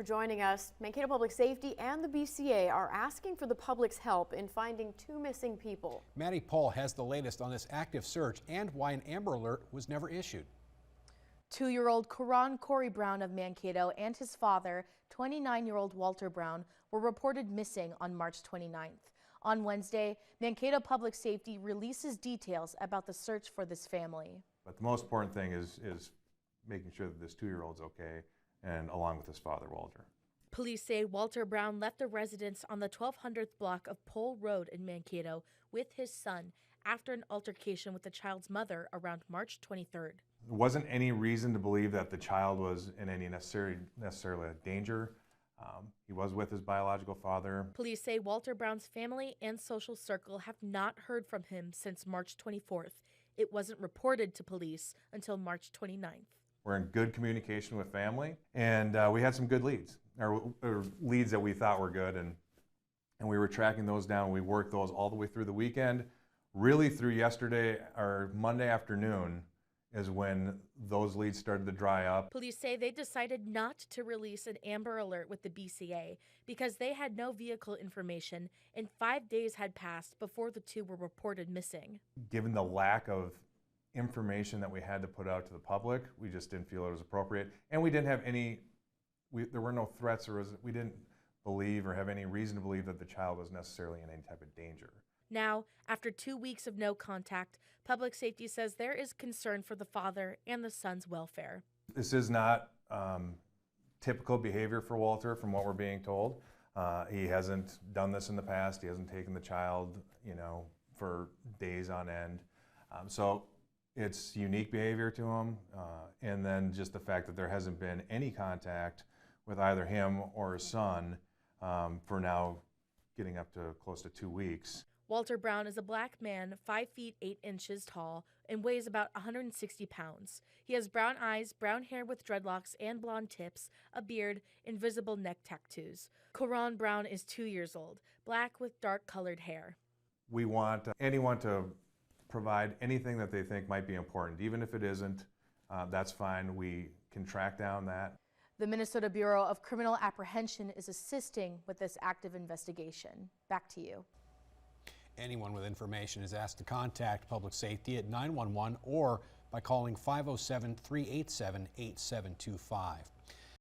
For joining us, Mankato Public Safety and the BCA are asking for the public's help in finding two missing people. Maddie Paul has the latest on this active search and why an Amber Alert was never issued. 2-year-old Corey Brown of Mankato and his father, 29-year-old Walter Brown, were reported missing on March 29th. On Wednesday, Mankato Public Safety releases details about the search for this family. But the most important thing is making sure that this 2-year-old's okay, and along with his father, Walter. Police say Walter Brown left a residence on the 1200th block of Pole Road in Mankato with his son after an altercation with the child's mother around March 23rd. There wasn't any reason to believe that the child was in any necessarily danger. He was with his biological father. Police say Walter Brown's family and social circle have not heard from him since March 24th. It wasn't reported to police until March 29th. We're in good communication with family, and we had some good leads, or leads that we thought were good, and we were tracking those down. We worked those all the way through the weekend. Really through yesterday or Monday afternoon is when those leads started to dry up. Police say they decided not to release an Amber Alert with the BCA because they had no vehicle information and 5 days had passed before the two were reported missing. Given the lack of information that we had to put out to the public, we just didn't feel it was appropriate, and we didn't have there were no threats, or we didn't believe or have any reason to believe that the child was necessarily in any type of danger. Now, after 2 weeks of no contact, Public Safety says there is concern for the father and the son's welfare. This is not typical behavior for Walter, from what we're being told. He hasn't done this in the past. He hasn't taken the child, for days on end. So it's unique behavior to him, and then just the fact that there hasn't been any contact with either him or his son for now getting up to close to 2 weeks. Walter Brown is a black man, 5 feet 8 inches tall, and weighs about 160 pounds. He has brown eyes, brown hair with dreadlocks and blonde tips, a beard, and visible neck tattoos. Corey Brown is 2 years old, black with dark-colored hair. We want anyone to provide anything that they think might be important. Even if it isn't, that's fine. We can track down that. The Minnesota Bureau of Criminal Apprehension is assisting with this active investigation. Back to you. Anyone with information is asked to contact Public Safety at 911 or by calling 507-387-8725.